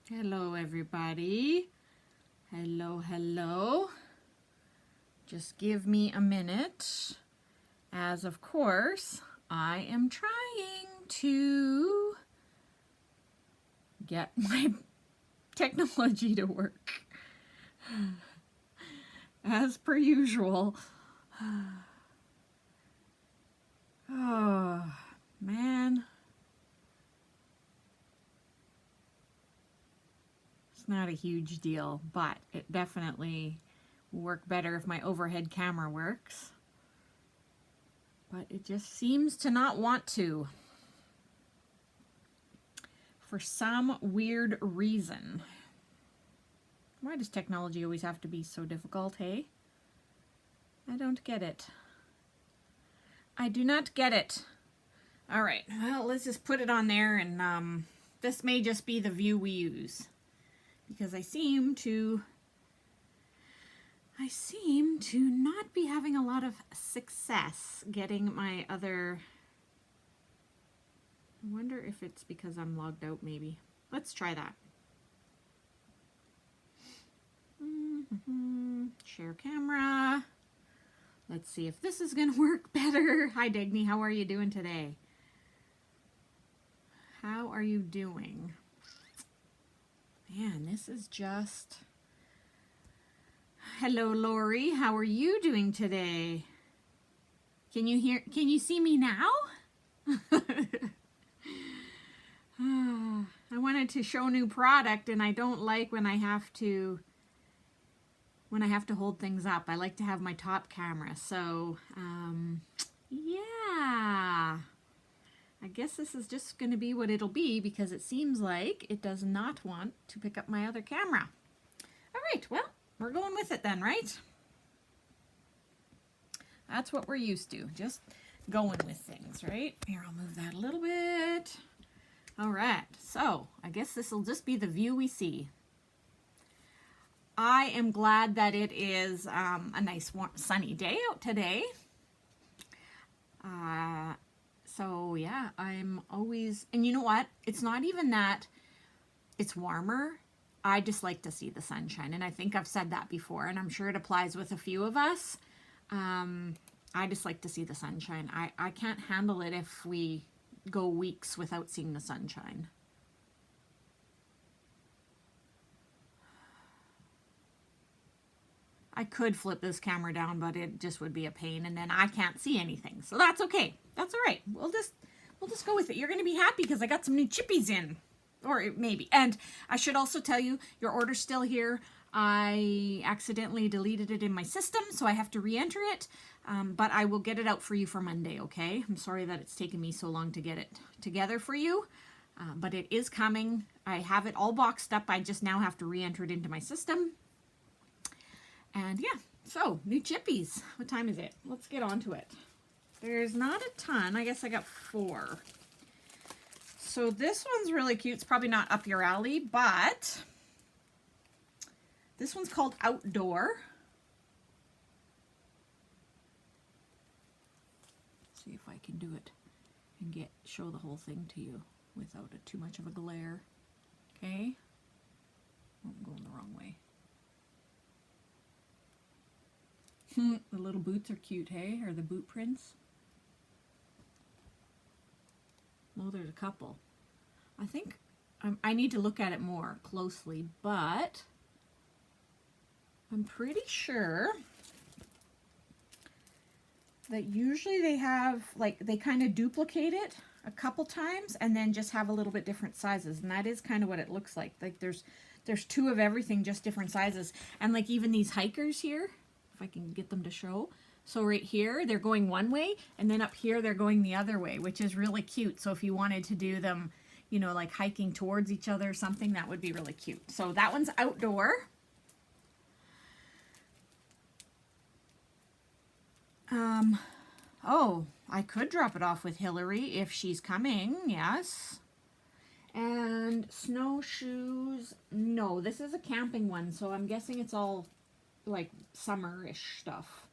Hello, everybody. Hello. Just give me a minute, as of course, I am trying to get my technology to work. As per usual. Oh, man. It's not a huge deal, but it definitely will work better if my overhead camera works. But it just seems to not want to, for some weird reason. Why does technology always have to be so difficult, hey? I don't get it. I do not get it. All right, well, let's just put it on there, and this may just be the view we use, because I seem to not be having a lot of success getting my other. I wonder if it's because I'm logged out, maybe. Let's try that. Share camera. Let's see if this is going to work better. Hi, Dagny. How are you doing today? How are you doing? Man, this is just... Hello, Lori. How are you doing today? Can you see me now? I wanted to show new product, and I don't like when I have to hold things up. I like to have my top camera. So, yeah. I guess this is just going to be what it'll be, because it seems like it does not want to pick up my other camera. All right, well, we're going with it then, right? That's what we're used to, just going with things, right? Here, I'll move that a little bit. All right, so I guess this will just be the view we see. I am glad that it is a nice warm, sunny day out today. So yeah, I'm always, and you know what? It's not even that it's warmer. I just like to see the sunshine, and I think I've said that before, and I'm sure it applies with a few of us. I just like to see the sunshine. I can't handle it if we go weeks without seeing the sunshine. I could flip this camera down, but it just would be a pain, and then I can't see anything. So that's okay. That's all right. We'll just go with it. You're going to be happy because I got some new chippies in. Or maybe. And I should also tell you, your order's still here. I accidentally deleted it in my system, so I have to re-enter it. But I will get it out for you for Monday, okay? I'm sorry that it's taken me so long to get it together for you. But it is coming. I have it all boxed up. I just now have to re-enter it into my system. And yeah, so new chippies. What time is it? Let's get on to it. There's not a ton. I guess I got 4. So this one's really cute. It's probably not up your alley, but this one's called Outdoor. See if I can do it and show the whole thing to you without too much of a glare. Okay? Oh, I'm going the wrong way. The little boots are cute, hey? Or the boot prints. Oh, there's a couple. I think I need to look at it more closely, but I'm pretty sure that usually they have, like, they kind of duplicate it a couple times and then just have a little bit different sizes, and that is kind of what it looks like. Like there's 2 of everything, just different sizes. And like even these hikers here, if I can get them to show. So right here, they're going one way, and then up here, they're going the other way, which is really cute. So if you wanted to do them, you know, like hiking towards each other or something, that would be really cute. So that one's Outdoor. Oh, I could drop it off with Hillary if she's coming, yes. And snowshoes, no, this is a camping one, so I'm guessing it's all like summer-ish stuff.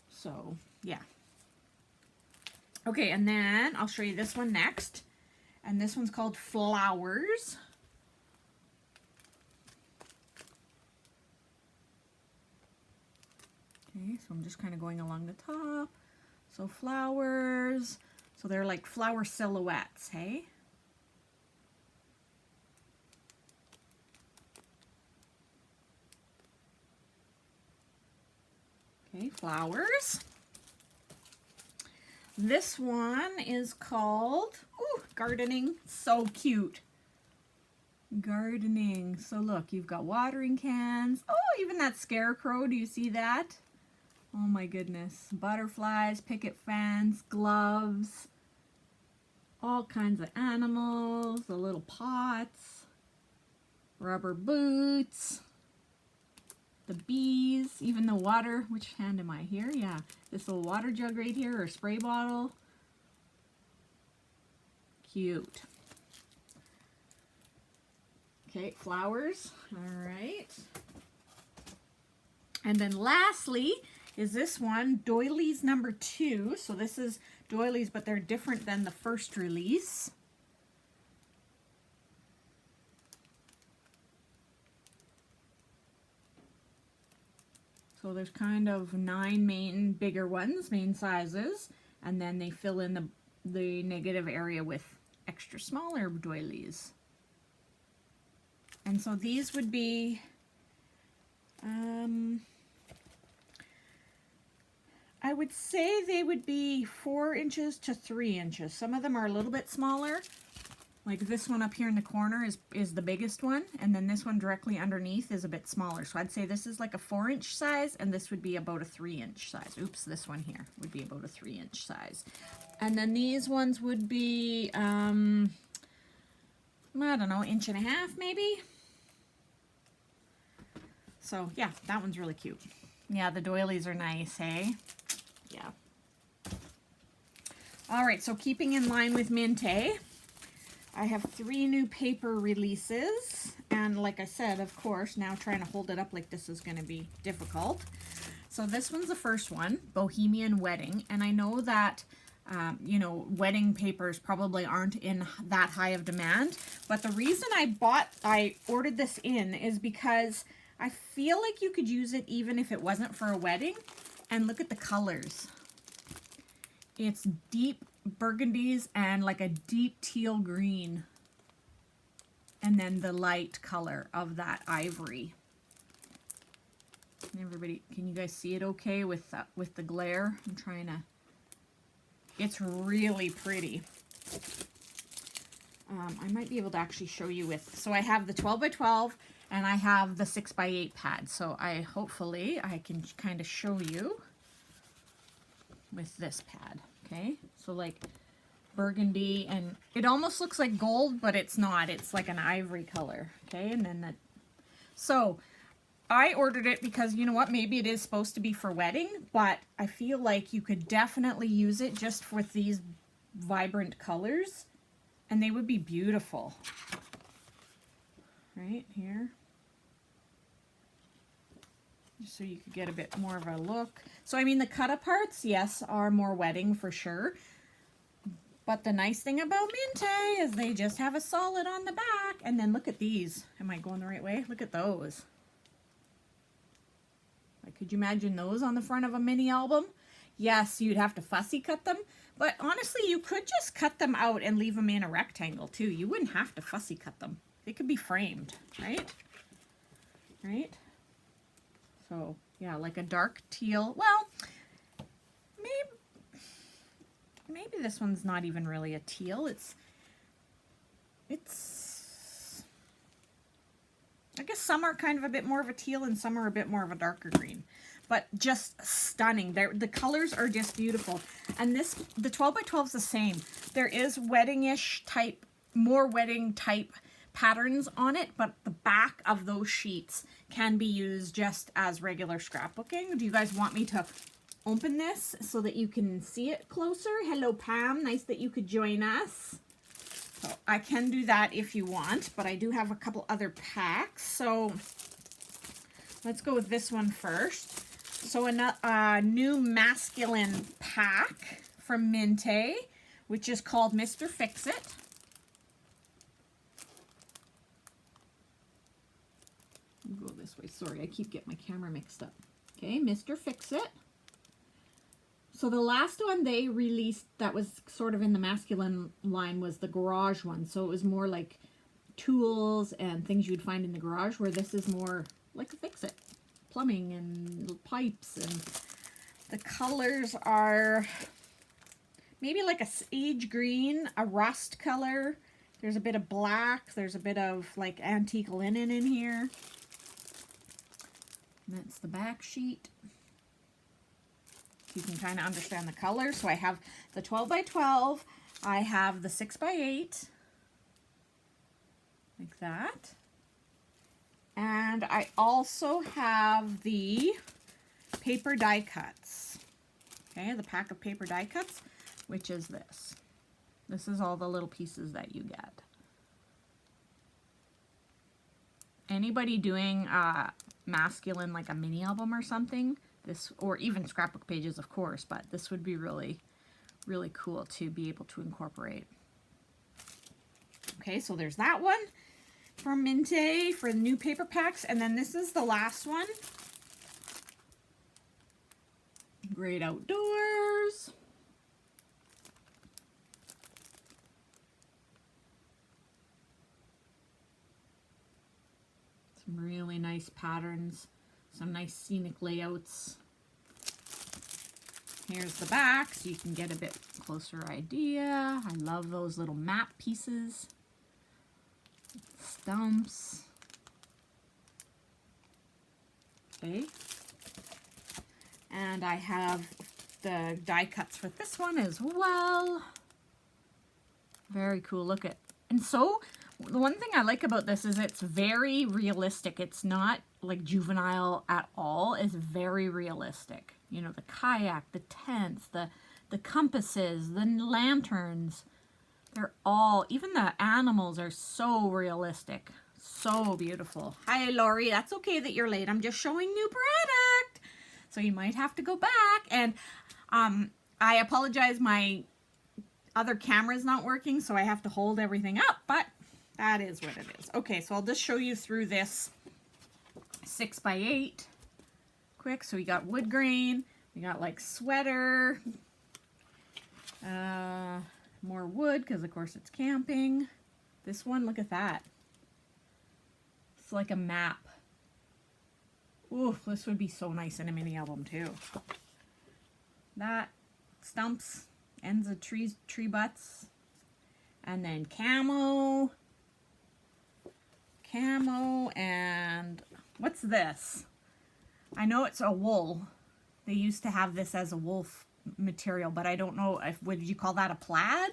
So, yeah. Okay, and then I'll show you this one next. And this one's called Flowers. Okay, so I'm just kind of going along the top. So flowers, so they're like flower silhouettes, hey? Okay, flowers. This one is called, ooh, gardening. So cute. Gardening. So look, you've got watering cans. Oh, even that scarecrow. Do you see that? Oh my goodness. Butterflies, picket fence, gloves, all kinds of animals, the little pots, rubber boots, the bees, even the water. Which hand am I here? Yeah, this little water jug right here, or spray bottle. Cute. Okay, flowers. All right. And then lastly is this one, Doilies number 2. So this is doilies, but they're different than the first release. So there's kind of 9 main bigger ones, main sizes, and then they fill in the negative area with extra smaller doilies. And so these would be, I would say they would be 4 inches to 3 inches. Some of them are a little bit smaller. Like this one up here in the corner is the biggest one, and then this one directly underneath is a bit smaller. So I'd say this is like a 4-inch size, and this would be about a 3-inch size. Oops, this one here would be about a 3-inch size. And then these ones would be, I don't know, 1.5 inches maybe. So yeah, that one's really cute. Yeah, the doilies are nice, hey? Yeah. All right, so keeping in line with Mintay, I have 3 new paper releases. And like I said, of course, now trying to hold it up like this is going to be difficult. So this one's the first one, Bohemian Wedding. And I know that, you know, wedding papers probably aren't in that high of demand. But the reason I ordered this in is because I feel like you could use it even if it wasn't for a wedding. And look at the colors. It's deep burgundies and like a deep teal green. And then the light color of that ivory. Everybody, can you guys see it okay with the glare? I'm trying to, it's really pretty. I might be able to actually show you with, so I have the 12 by 12 and I have the 6 by 8 pad. So hopefully I can kind of show you with this pad. Okay, so like burgundy, and it almost looks like gold, but it's not. It's like an ivory color. Okay, and then so I ordered it because, you know what, maybe it is supposed to be for wedding, but I feel like you could definitely use it just with these vibrant colors, and they would be beautiful. Right here. Just so you could get a bit more of a look. So, I mean, the cut-aparts, yes, are more wedding for sure. But the nice thing about Mintay is they just have a solid on the back. And then look at these. Am I going the right way? Look at those. Like, could you imagine those on the front of a mini album? Yes, you'd have to fussy cut them. But honestly, you could just cut them out and leave them in a rectangle too. You wouldn't have to fussy cut them. They could be framed, right? Right? So, yeah, like a dark teal. Well, maybe this one's not even really a teal. It's I guess some are kind of a bit more of a teal and some are a bit more of a darker green. But just stunning. The colors are just beautiful. And the 12 by 12 is the same. There is wedding-ish type, more wedding type patterns on it, but the back of those sheets can be used just as regular scrapbooking. Do you guys want me to open this so that you can see it closer? Hello, Pam. Nice that you could join us. So I can do that if you want, but I do have a couple other packs. So let's go with this one first. So a new masculine pack from Mintay, which is called Mr. Fix-It. Go this way. Sorry, I keep getting my camera mixed up. Okay, Mr. Fix-It. So the last one they released that was sort of in the masculine line was the garage one. So it was more like tools and things you'd find in the garage, where this is more like a Fix-It. Plumbing and pipes, and the colors are maybe like a sage green, a rust color. There's a bit of black. There's a bit of like antique linen in here. And that's the back sheet. You can kind of understand the color. So I have the 12 by 12. I have the 6 by 8. Like that. And I also have the paper die cuts. Okay, the pack of paper die cuts, which is this. This is all the little pieces that you get. Anybody doing masculine, like a mini album or something, this, or even scrapbook pages, of course, but this would be really, really cool to be able to incorporate. Okay, so there's that one from Minte for the new paper packs. And then this is the last one. Great Outdoors. Some really nice patterns, some nice scenic layouts. Here's the back so you can get a bit closer idea. I love those little map pieces. Stumps. Okay. And I have the die cuts for this one as well. Very cool. Look at, and so the one thing I like about this is it's very realistic. It's not like juvenile at all. It's very realistic. You know, the kayak, the tents, the compasses, the lanterns. They're all, even the animals are so realistic. So beautiful. Hi, Lori. That's okay that you're late. I'm just showing new product. So you might have to go back. And I apologize. My other camera's not working, so I have to hold everything up. But that is what it is. Okay, so I'll just show you through this 6 by 8 quick. So we got wood grain. We got like sweater. More wood, because of course it's camping. This one, look at that. It's like a map. Ooh, this would be so nice in a mini album too. That, stumps, ends of trees, tree butts. And then camo. Camo, and what's this? I know it's a wool. They used to have this as a wool material, but I don't know if, would you call that a plaid?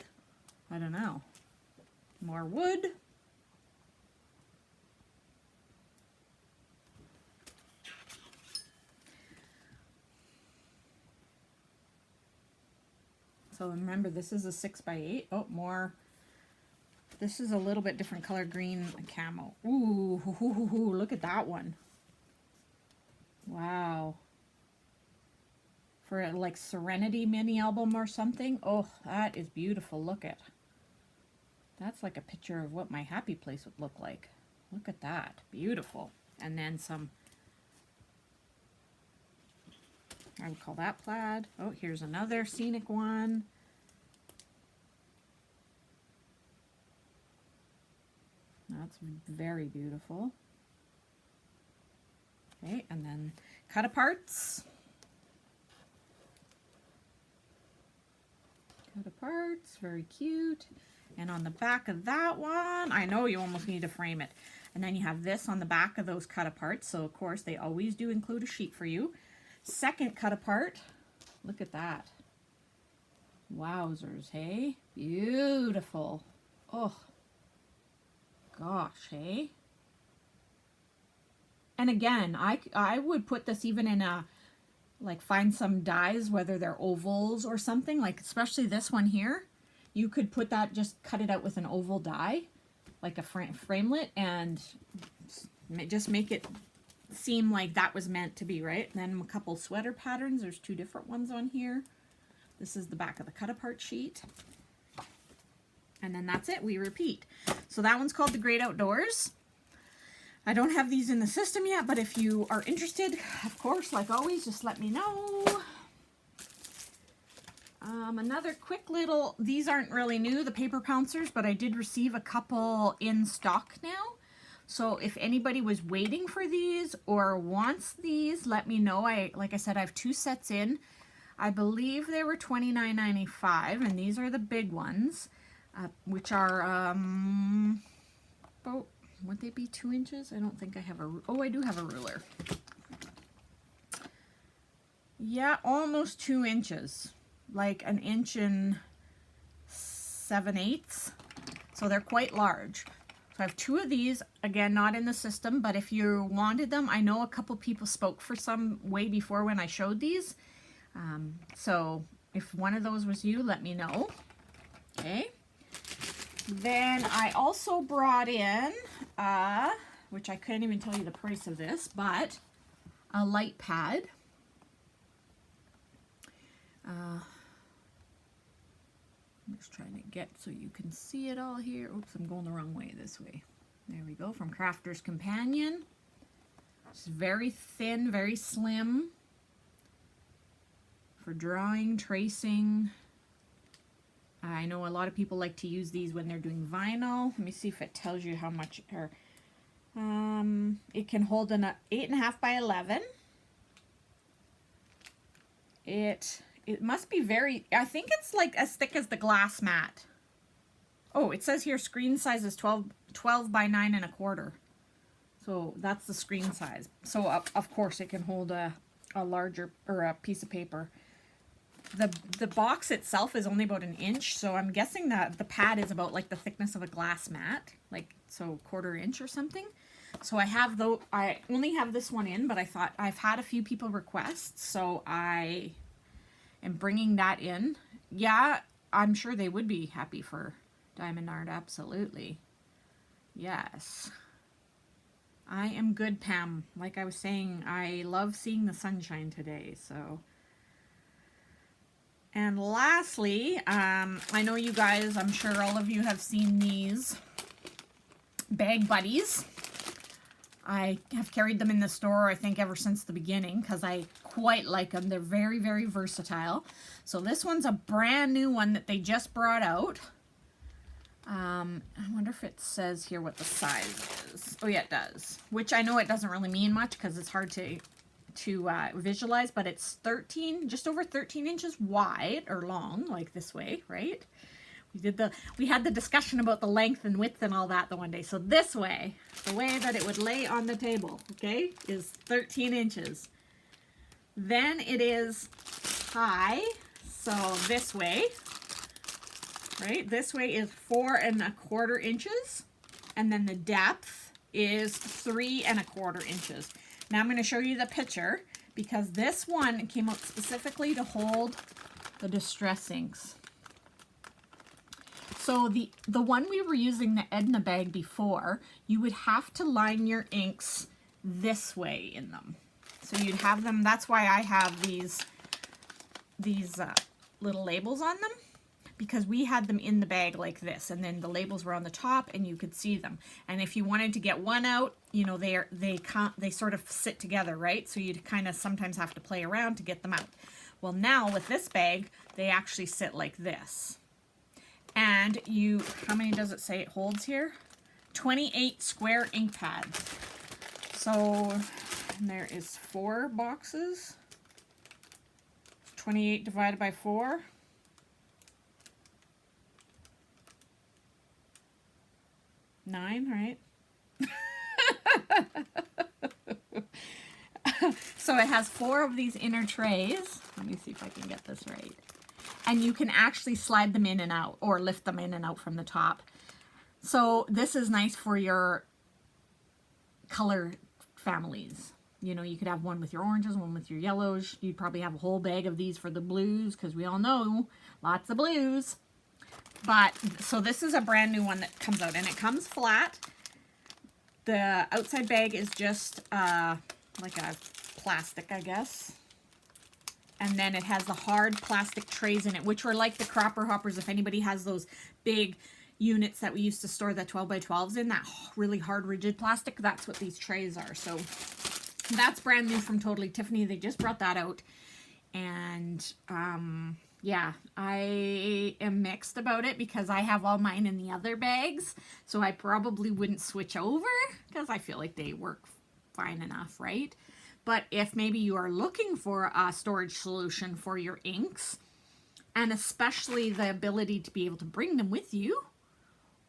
I don't know. More wood. So remember, this is a 6 by 8. Oh, more. This is a little bit different color, green camo. Ooh, look at that one. Wow. For a, like, Serenity mini album or something. Oh, that is beautiful. Look at. That's like a picture of what my happy place would look like. Look at that. Beautiful. And then some, I would call that plaid. Oh, here's another scenic one. That's very beautiful. Okay, and then cut aparts. Cut aparts, very cute. And on the back of that one, I know you almost need to frame it. And then you have this on the back of those cut aparts. So of course they always do include a sheet for you. Second cut apart, look at that. Wowzers, hey? Beautiful. Oh, gosh, hey? And again, I would put this even in a, like, find some dies, whether they're ovals or something, like especially this one here. You could put that, just cut it out with an oval die, like a framelit, and just make it seem like that was meant to be, right? And then a couple sweater patterns. There's 2 different ones on here. This is the back of the cut apart sheet. And then that's it. We repeat. So that one's called The Great Outdoors. I don't have these in the system yet, but if you are interested, of course, like always, just let me know. Another quick little, these aren't really new, the paper pouncers, but I did receive a couple in stock now. So if anybody was waiting for these or wants these, let me know. Like I said, I have 2 sets in. I believe they were $29.95, and these are the big ones, which are, about, would they be 2 inches? I don't think I have a, oh, I do have a ruler. Yeah, almost 2 inches. Like 1 7/8 inches. So they're quite large. So I have 2 of these, again, not in the system, but if you wanted them, I know a couple people spoke for some way before when I showed these. So if one of those was you, let me know. Okay. Then I also brought in, which I can't even tell you the price of this, but a light pad. I'm just trying to get so you can see it all here. Oops, I'm going the wrong way, this way. There we go, from Crafter's Companion. It's very thin, very slim for drawing, tracing. I know a lot of people like to use these when they're doing vinyl. Let me see if it tells you how much, or it can hold an 8.5 by 11. It must be very, I think it's like as thick as the glass mat. Oh, it says here screen size is 12 by 9.25. So that's the screen size. So of course it can hold a larger, or a piece of paper. The box itself is only about 1 inch, so I'm guessing that the pad is about like the thickness of a glass mat, like so 1/4 inch or something. So I only have this one in, but I thought I've had a few people request, so I am bringing that in. Yeah, I'm sure they would be happy for Diamond Art, absolutely. Yes. I am good, Pam. Like I was saying, I love seeing the sunshine today, so. And lastly, I know you guys, I'm sure all of you have seen these Bag Buddies. I have carried them in the store, I think, ever since the beginning, because I quite like them. They're very, very versatile. So this one's a brand new one that they just brought out. I wonder if it says here what the size is. Oh yeah, it does. Which I know it doesn't really mean much because it's hard to visualize, but it's 13, just over 13 inches wide or long, like this way, right? We had the discussion about the length and width and all that the one day. So this way, the way that it would lay on the table, okay, is 13 inches. Then it is high, so this way, right? This way is 4.25 inches, and then the depth is 3.25 inches. Now I'm going to show you the picture because this one came out specifically to hold the distress inks. So the one we were using, the Edna bag before, you would have to line your inks this way in them. So you'd have them, that's why I have these little labels on them, because we had them in the bag like this, and then the labels were on the top and you could see them. And if you wanted to get one out, you know, they sort of sit together, right? So you'd kind of sometimes have to play around to get them out. Well, now with this bag, they actually sit like this. And how many does it say it holds here? 28 square ink pads. So there is 4 boxes. 28 divided by 4. Nine, right? So it has 4 of these inner trays. Let me see if I can get this right. And you can actually slide them in and out, or lift them in and out from the top. So this is nice for your color families. You know, you could have one with your oranges, one with your yellows. You'd probably have a whole bag of these for the blues, because we all know lots of blues. But, so this is a brand new one that comes out, and it comes flat. The outside bag is just like a plastic, I guess. And then it has the hard plastic trays in it, which are like the Cropper Hoppers. If anybody has those big, units that we used to store the 12 by 12s in, that really hard rigid plastic. That's what these trays are. So that's brand new from Totally Tiffany. They just brought that out. And yeah, I am mixed about it because I have all mine in the other bags. So I probably wouldn't switch over because I feel like they work fine enough, right? But if maybe you are looking for a storage solution for your inks, and especially the ability to be able to bring them with you,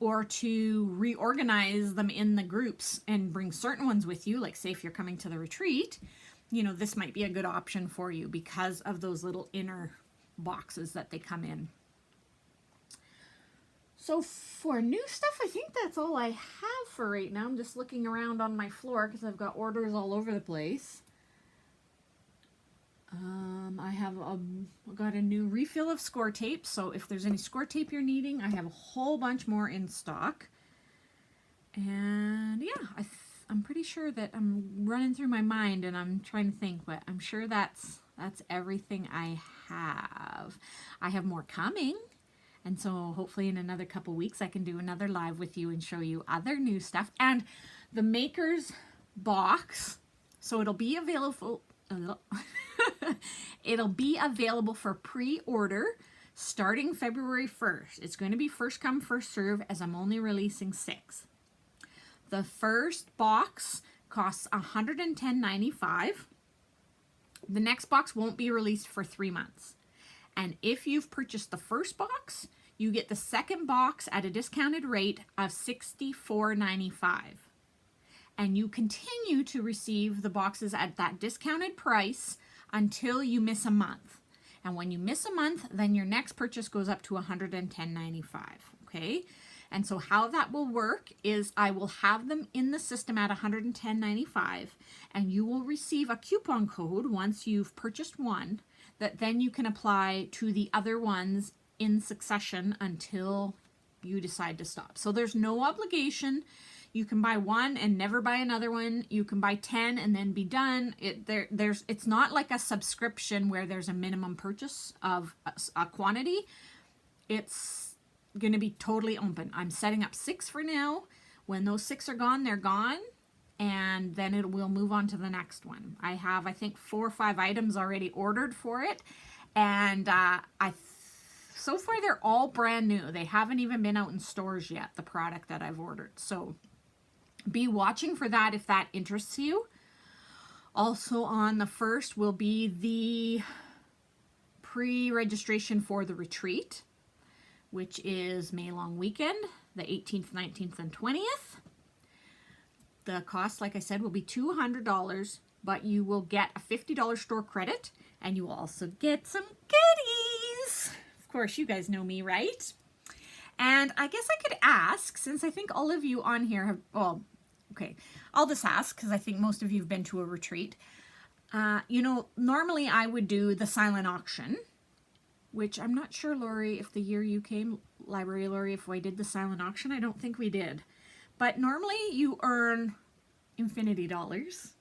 or to reorganize them in the groups and bring certain ones with you, like say if you're coming to the retreat, you know, this might be a good option for you because of those little inner boxes that they come in. So for new stuff, I think that's all I have for right now. I'm just looking around on my floor because I've got orders all over the place. I have got a new refill of score tape, so if there's any score tape you're needing, I have a whole bunch more in stock. And yeah, I'm pretty sure that I'm running through my mind and I'm trying to think, but I'm sure that's everything I have. I have more coming, and so hopefully in another couple weeks I can do another live with you and show you other new stuff. And the Maker's box, so it'll be available it'll be available for pre-order starting February 1st. It's going to be first come, first serve, as I'm only releasing 6. The first box costs $110.95. The next box won't be released for 3 months. And if you've purchased the first box, you get the second box at a discounted rate of $64.95. And you continue to receive the boxes at that discounted price until you miss a month. And when you miss a month, then your next purchase goes up to $110.95, okay? And so how that will work is I will have them in the system at $110.95, and you will receive a coupon code once you've purchased one that then you can apply to the other ones in succession until you decide to stop. So there's no obligation. You can buy one and never buy another one. You can buy 10 and then be done. It's not like a subscription where there's a minimum purchase of a quantity. It's going to be totally open. I'm setting up 6 for now. When those 6 are gone, they're gone. And then we'll move on to the next one. I have, I think, 4 or 5 items already ordered for it. And so far, they're all brand new. They haven't even been out in stores yet, the product that I've ordered. So be watching for that if that interests you. Also on the 1st will be the pre-registration for the retreat, which is May long weekend, the 18th, 19th, and 20th. The cost, like I said, will be $200, but you will get a $50 store credit, and you will also get some goodies. Of course, you guys know me, right? And I guess I could ask, since I think all of you on here have, well, okay, I'll just ask because I think most of you have been to a retreat. You know, normally I would do the silent auction, which I'm not sure, Lori, if the year you came, Library Lori, if we did the silent auction. I don't think we did. But normally you earn infinity dollars,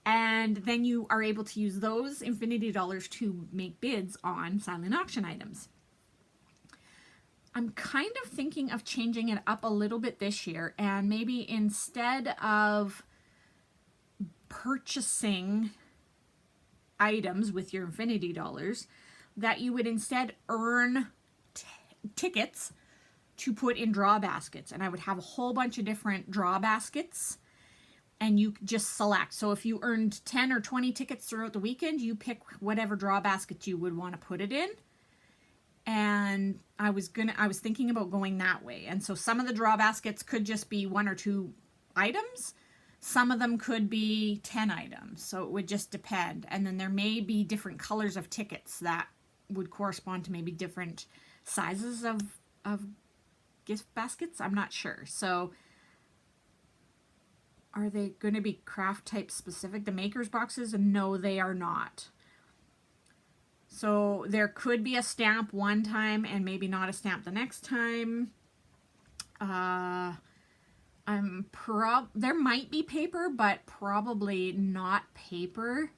and then you are able to use those infinity dollars to make bids on silent auction items. I'm kind of thinking of changing it up a little bit this year, and maybe instead of purchasing items with your infinity dollars, that you would instead earn tickets to put in draw baskets. And I would have a whole bunch of different draw baskets, and you just select. So if you earned 10 or 20 tickets throughout the weekend, you pick whatever draw basket you would want to put it in. And I was thinking about going that way. And so some of the draw baskets could just be 1 or 2 items. Some of them could be 10 items. So it would just depend. And then there may be different colors of tickets that would correspond to maybe different sizes of gift baskets. I'm not sure. So are they going to be craft type specific? The Maker's boxes? No, they are not. So there could be a stamp one time and maybe not a stamp the next time. There might be paper, but probably not paper.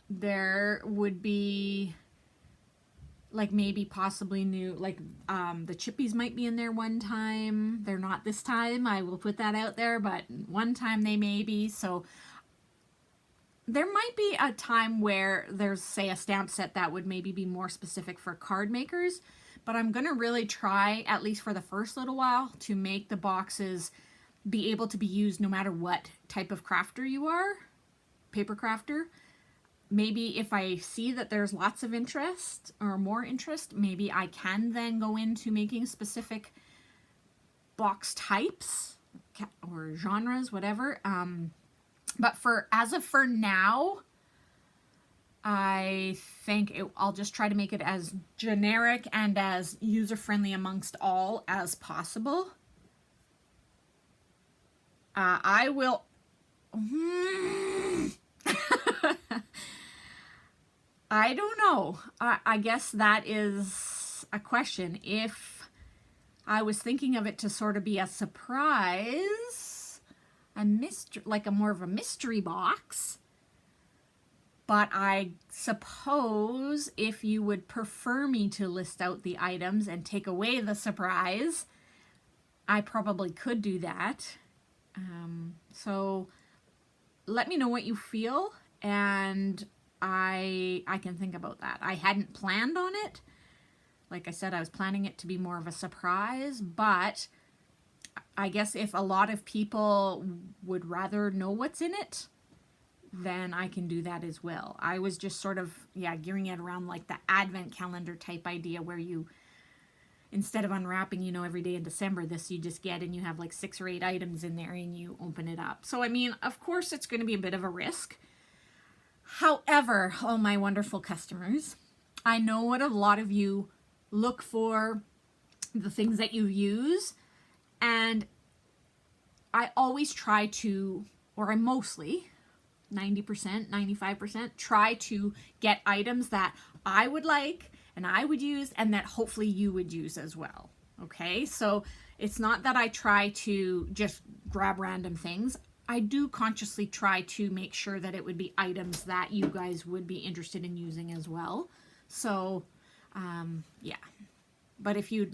There would be like maybe possibly new, like the chippies might be in there one time. They're not this time, I will put that out there, but one time they may be. So there might be a time where there's, say, a stamp set that would maybe be more specific for card makers, but I'm going to really try, at least for the first little while, to make the boxes be able to be used no matter what type of crafter you are, paper crafter. Maybe if I see that there's lots of interest or more interest, maybe I can then go into making specific box types or genres, whatever. But as of now, I think I'll just try to make it as generic and as user-friendly amongst all as possible. I will... I don't know. I guess that is a question. If I was thinking of it to sort of be a surprise, like a more of a mystery box, but I suppose if you would prefer me to list out the items and take away the surprise, I probably could do that. So let me know what you feel, and I can think about that. I hadn't planned on it. Like I said, I was planning it to be more of a surprise, but I guess if a lot of people would rather know what's in it, then I can do that as well. I was just sort of, gearing it around like the advent calendar type idea where you, instead of unwrapping, every day in December, this you just get and you have like 6 or 8 items in there and you open it up. So, I mean, of course it's going to be a bit of a risk. However, all my wonderful customers, I know what a lot of you look for, the things that you use, and I always try to, or I mostly, 90%, 95%, try to get items that I would like and I would use and that hopefully you would use as well. Okay, so it's not that I try to just grab random things. I do consciously try to make sure that it would be items that you guys would be interested in using as well. So, yeah. But if you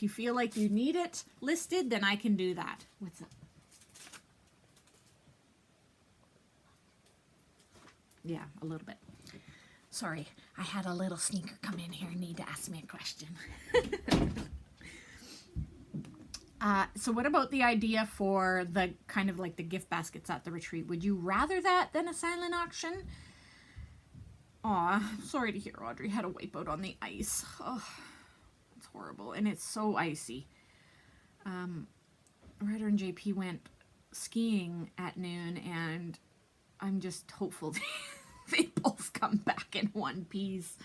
feel like you need it listed, then I can do that. What's up? Yeah, a little bit. Sorry, I had a little sneaker come in here and need to ask me a question. So what about the idea for the kind of like the gift baskets at the retreat? Would you rather that than a silent auction? Aw, sorry to hear Audrey had a wipeout on the ice. Oh, it's horrible, and it's so icy. Ryder and JP went skiing at noon, and I'm just hopeful they both come back in one piece.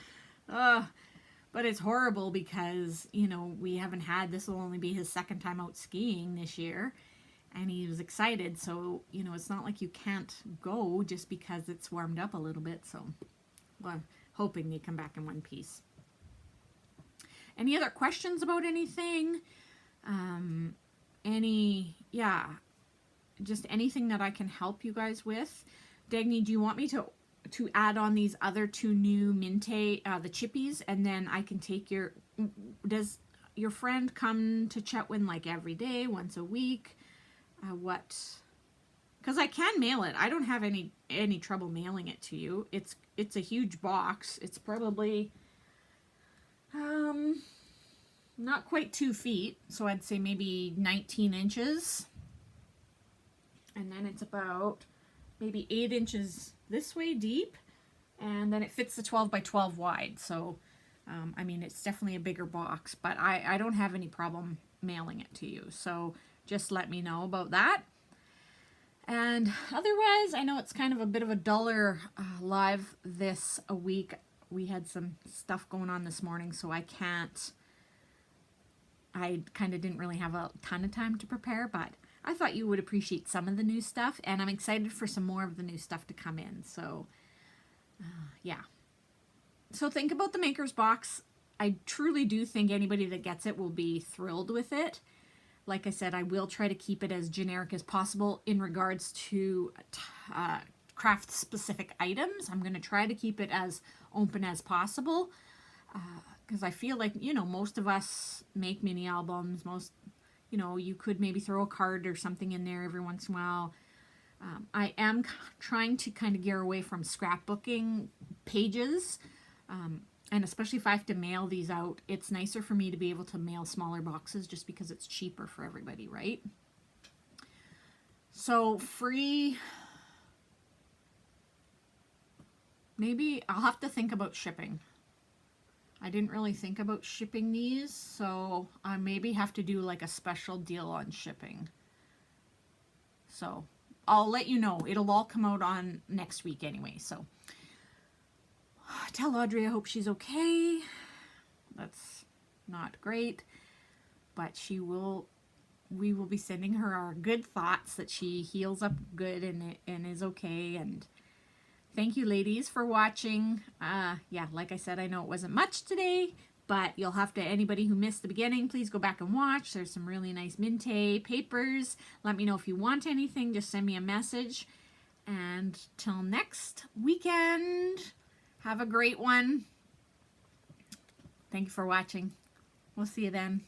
But it's horrible because, we haven't had, this will only be his second time out skiing this year. And he was excited. So, it's not like you can't go just because it's warmed up a little bit. So, well, I'm hoping they come back in one piece. Any other questions about anything? Just anything that I can help you guys with. Dagny, do you want me to add on these other 2 new Minte, the chippies, and then I can take does your friend come to Chetwynd like every day, once a week? Because I can mail it. I don't have any trouble mailing it to you. It's a huge box. It's probably, not quite 2 feet, so I'd say maybe 19 inches. And then it's about maybe 8 inches this way deep, and then it fits the 12 by 12 wide. So, I mean, it's definitely a bigger box, but I don't have any problem mailing it to you. So just let me know about that. And otherwise, I know it's kind of a bit of a duller live this a week. We had some stuff going on this morning, so I kind of didn't really have a ton of time to prepare, but I thought you would appreciate some of the new stuff, and I'm excited for some more of the new stuff to come in. So, yeah. So think about the Maker's Box. I truly do think anybody that gets it will be thrilled with it. Like I said, I will try to keep it as generic as possible in regards to craft-specific items. I'm going to try to keep it as open as possible. because I feel like, you know, most of us make mini albums. Most, you know, you could maybe throw a card or something in there every once in a while. I am trying to kind of gear away from scrapbooking pages, and especially if I have to mail these out, it's nicer for me to be able to mail smaller boxes just because it's cheaper for everybody, right? So free, maybe I'll have to think about shipping. I didn't really think about shipping these, so I maybe have to do like a special deal on shipping. So I'll let you know. It'll all come out on next week anyway. So tell Audrey I hope she's okay. That's not great, but she will. We will be sending her our good thoughts that she heals up good and is okay. And thank you, ladies, for watching. Yeah, like I said, I know it wasn't much today, but you'll have to, anybody who missed the beginning, please go back and watch. There's some really nice Minte papers. Let me know if you want anything. Just send me a message. And till next weekend, have a great one. Thank you for watching. We'll see you then.